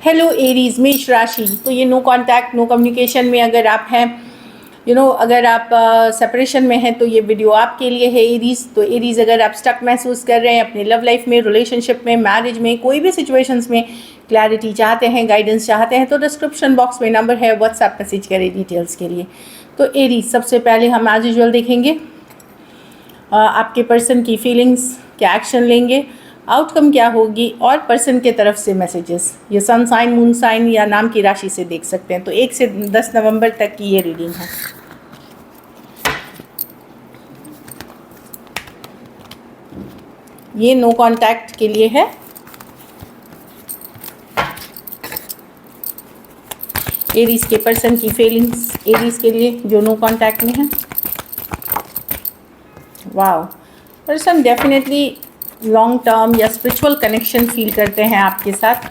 Hello Aries, मेष राशि। तो ये नो कांटेक्ट, नो कम्युनिकेशन में अगर आप हैं, अगर आप सेपरेशन में हैं तो ये वीडियो आपके लिए है एरीज। तो एरीज, अगर आप स्टक महसूस कर रहे हैं अपने लव लाइफ में, रिलेशनशिप में, मैरिज में, कोई भी सिचुएशंस में क्लैरिटी चाहते हैं, गाइडेंस चाहते हैं, तो डिस्क्रिप्शन बॉक्स में नंबर है, व्हाट्सएप मैसेज करें डिटेल्स के लिए। तो एरीज, सबसे पहले हम एज यूजुअल देखेंगे आपके पर्सन की फीलिंग्स, क्या एक्शन लेंगे, आउटकम क्या होगी, और पर्सन के तरफ से मैसेजेस। ये सन साइन, मून साइन या नाम की राशि से देख सकते हैं। तो 1 से 10 नवंबर तक की ये रीडिंग है। ये नो कांटेक्ट के लिए है। एरीज के पर्सन की फीलिंग्स एरीज के लिए जो नो कांटेक्ट में है। Wow, person definitely long term या स्पिरिचुअल कनेक्शन फील करते हैं आपके साथ,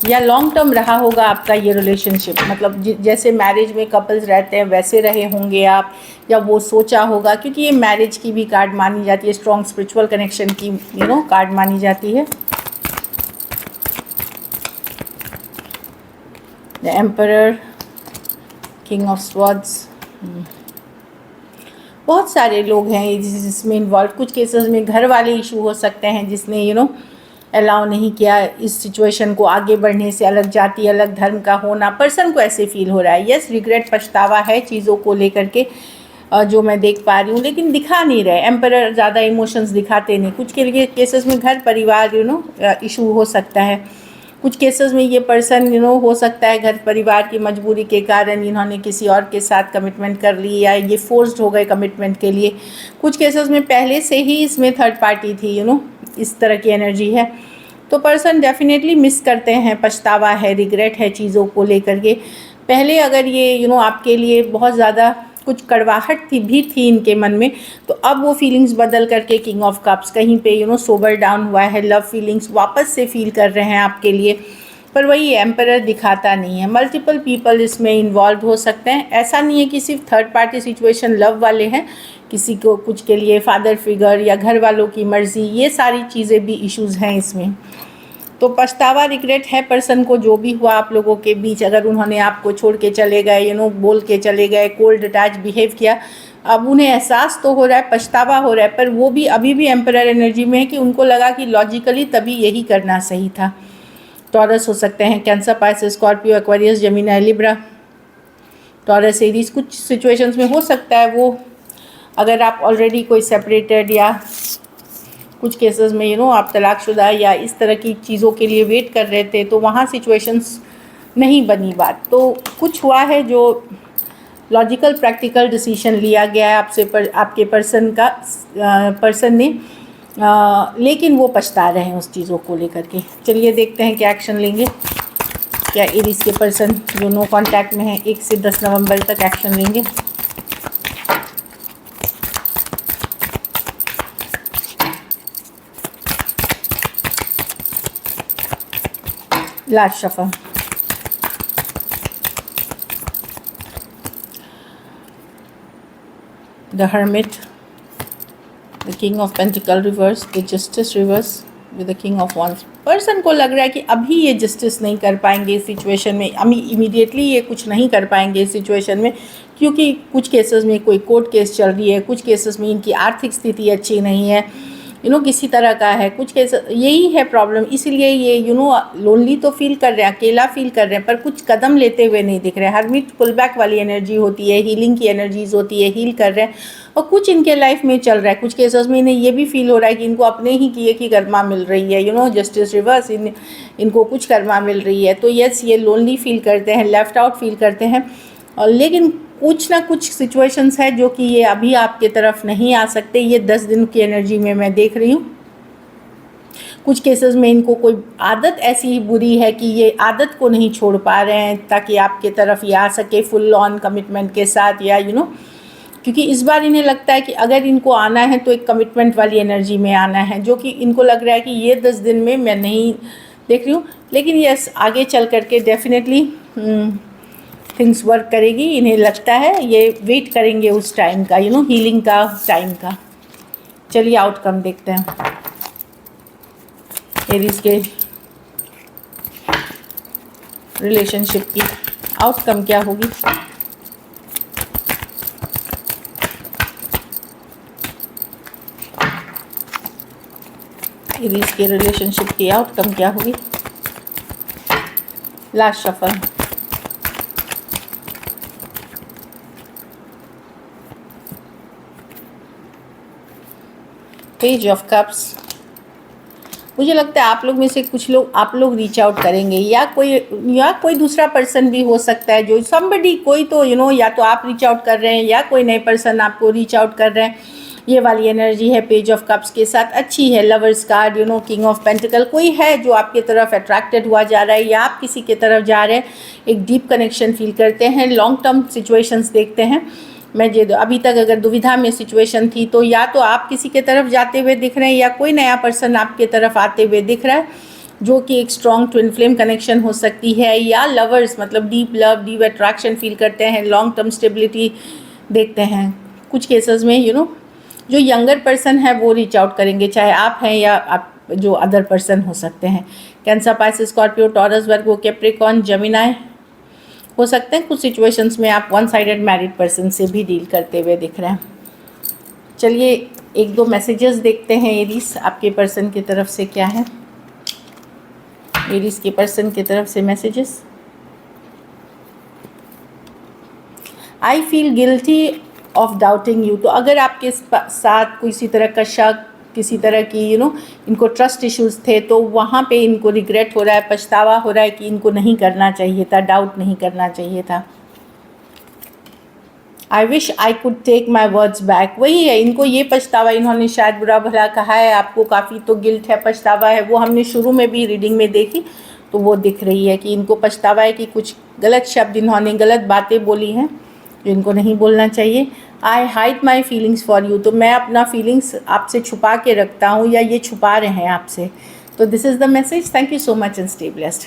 या लॉन्ग टर्म रहा होगा आपका ये रिलेशनशिप। मतलब जैसे मैरिज में कपल्स रहते हैं वैसे रहे होंगे आप, या वो सोचा होगा, क्योंकि ये मैरिज की भी कार्ड मानी जाती है, स्ट्रॉन्ग स्पिरिचुअल कनेक्शन की कार्ड मानी जाती है। The emperor, king of swords. बहुत सारे लोग हैं जिसमें इन्वॉल्व। कुछ केसेस में घर वाले इशू हो सकते हैं जिसने अलाउ नहीं किया इस सिचुएशन को आगे बढ़ने से। अलग जाति, अलग धर्म का होना, पर्सन को ऐसे फील हो रहा है। यस, रिग्रेट, पछतावा है चीज़ों को लेकर के जो मैं देख पा रही हूँ, लेकिन दिखा नहीं रहे। एम्परर ज़्यादा इमोशंस दिखाते नहीं। कुछ के लिए केसेस में घर परिवार इशू हो सकता है। कुछ केसेस में ये पर्सन हो सकता है घर परिवार की मजबूरी के कारण इन्होंने किसी और के साथ कमिटमेंट कर ली, या ये फोर्स्ड हो गए कमिटमेंट के लिए। कुछ केसेस में पहले से ही इसमें थर्ड पार्टी थी, इस तरह की एनर्जी है। तो पर्सन डेफिनेटली मिस करते हैं, पछतावा है, रिग्रेट है चीज़ों को लेकर के। पहले अगर ये आपके लिए बहुत ज़्यादा कुछ कड़वाहट थी इनके मन में, तो अब वो फीलिंग्स बदल करके किंग ऑफ कप्स कहीं पे सोबर डाउन हुआ है। लव फीलिंग्स वापस से फील कर रहे हैं आपके लिए, पर वही एम्परर दिखाता नहीं है। मल्टीपल पीपल इसमें इन्वॉल्व हो सकते हैं। ऐसा नहीं है कि सिर्फ थर्ड पार्टी सिचुएशन लव वाले हैं, किसी को कुछ के लिए फादर फिगर या घर वालों की मर्जी, ये सारी चीज़ें भी इश्यूज़ हैं इसमें। तो पछतावा, रिग्रेट है पर्सन को, जो भी हुआ आप लोगों के बीच। अगर उन्होंने आपको छोड़ के चले गए, बोल के चले गए, कोल्ड अटैच बिहेव किया, अब उन्हें एहसास तो हो रहा है, पछतावा हो रहा है, पर वो भी अभी भी एम्परर एनर्जी में है कि उनको लगा कि लॉजिकली तभी यही करना सही था। टॉरस हो सकते हैं, cancer, Pisces, Scorpio, Aquarius, Gemini, Libra, taurus, Aries. कुछ सिचुएशंस में हो सकता है वो, अगर आप ऑलरेडी कोई सेपरेटेड, या कुछ केसेस में आप तलाकशुदा या इस तरह की चीज़ों के लिए वेट कर रहे थे, तो वहाँ सिचुएशंस नहीं बनी बात। तो कुछ हुआ है जो लॉजिकल प्रैक्टिकल डिसीजन लिया गया है आपके पर्सन ने, लेकिन वो पछता रहे हैं उस चीज़ों को लेकर के। चलिए देखते हैं क्या एक्शन लेंगे। क्या एरीज के पर्सन जो नो कांटेक्ट में है 1 से 10 नवंबर तक एक्शन लेंगे। Last shuffle. The Hermit, the King of Pentacle reverse, the Justice reverse with the King of Wands। Person को लग रहा है कि अभी ये जस्टिस नहीं कर पाएंगे इस सिचुएशन में, इमीडिएटली ये कुछ नहीं कर पाएंगे इस सिचुएशन में, क्योंकि कुछ केसेस में कोई कोर्ट केस चल रही है, कुछ केसेस में इनकी आर्थिक स्थिति अच्छी नहीं है, किसी तरह का है कुछ केस, यही है प्रॉब्लम। इसीलिए ये लोनली तो फील कर रहे हैं, अकेला फील कर रहे हैं, पर कुछ कदम लेते हुए नहीं दिख रहे हैं। हरमिट पुल बैक वाली एनर्जी होती है, हीलिंग की एनर्जीज होती है, हील कर रहे हैं, और कुछ इनके लाइफ में चल रहा है। कुछ केसेस में इन्हें ये भी फील हो रहा है कि इनको अपने ही किए की कर्मा मिल रही है, जस्टिस रिवर्स, इनको कुछ कर्मा मिल रही है। तो यस, ये लोनली फील करते हैं, लेफ्ट आउट फील करते हैं, और लेकिन कुछ ना कुछ सिचुएशंस है जो कि ये अभी आपके तरफ नहीं आ सकते। ये 10 दिन की एनर्जी में मैं देख रही हूँ। कुछ केसेस में इनको कोई आदत ऐसी बुरी है कि ये आदत को नहीं छोड़ पा रहे हैं ताकि आपके तरफ ये आ सके फुल ऑन कमिटमेंट के साथ, या क्योंकि इस बार इन्हें लगता है कि अगर इनको आना है तो एक कमिटमेंट वाली एनर्जी में आना है, जो कि इनको लग रहा है कि ये 10 दिन में मैं नहीं देख रही हूँ। लेकिन यस, आगे चल करके डेफिनेटली थिंग्स वर्क करेगी। इन्हें लगता है ये वेट करेंगे उस टाइम का, हीलिंग का टाइम का। चलिए आउटकम देखते हैं एरीज के रिलेशनशिप की आउटकम क्या होगी? एरीज के रिलेशनशिप की आउटकम क्या होगी? Last shuffle. Page of cups. मुझे लगता है आप लोग में से कुछ लोग आप लोग रीच आउट करेंगे, या कोई दूसरा पर्सन भी हो सकता है जो समबडी, कोई तो या तो आप रीच आउट कर रहे हैं या कोई नए पर्सन आपको रीच आउट कर रहे हैं। ये वाली एनर्जी है पेज ऑफ कप्स के साथ, अच्छी है। Lovers card, king of pentacle, कोई है जो आपकी तरफ अट्रैक्टेड हुआ जा रहा है या आप किसी की तरफ जा रहे हैं, एक डीप कनेक्शन फील करते हैं। लॉन्ग टर्म सिचुएशंस देखते हैं। मैं ये अभी तक अगर दुविधा में सिचुएशन थी तो या तो आप किसी के तरफ जाते हुए दिख रहे हैं या कोई नया पर्सन आपके तरफ आते हुए दिख रहा है, जो कि एक स्ट्रॉन्ग ट्विन फ्लेम कनेक्शन हो सकती है, या लवर्स मतलब deep love, deep attraction feel करते हैं। लॉन्ग टर्म स्टेबिलिटी देखते हैं। कुछ केसेस में जो यंगर पर्सन है वो रीच आउट करेंगे, चाहे आप हैं या आप जो अदर पर्सन हो सकते हैं। कैंसर, पाइसेस, स्कॉर्पियो, टॉरस, वर्गो, कैप्रिकॉर्न, जेमिनाई हो सकते हैं। कुछ सिचुएशंस में आप वन साइडेड मैरिड पर्सन से भी डील करते हुए दिख रहे हैं। चलिए एक दो मैसेजेस देखते हैं एरीज आपके पर्सन की तरफ से क्या है। एरीज के पर्सन की तरफ से messages. I feel guilty of doubting you. तो अगर आपके साथ किसी तरह का शक, किसी तरह की इनको ट्रस्ट इश्यूज थे, तो वहाँ पे इनको रिग्रेट हो रहा है, पछतावा हो रहा है कि इनको नहीं करना चाहिए था, डाउट नहीं करना चाहिए था। I wish I could take my words back. वही है, इनको ये पछतावा, इन्होंने शायद बुरा भला कहा है आपको, काफ़ी तो गिल्ट है, पछतावा है। वो हमने शुरू में भी रीडिंग में देखी तो वो दिख रही है कि इनको पछतावा है कि कुछ गलत शब्द इन्होंने, गलत बातें बोली हैं जो इनको नहीं बोलना चाहिए। आई hide my feelings for you. तो मैं अपना फीलिंग्स आपसे छुपा के रखता हूँ या ये छुपा रहे हैं आपसे। तो this is the message. Thank you so much and stay blessed.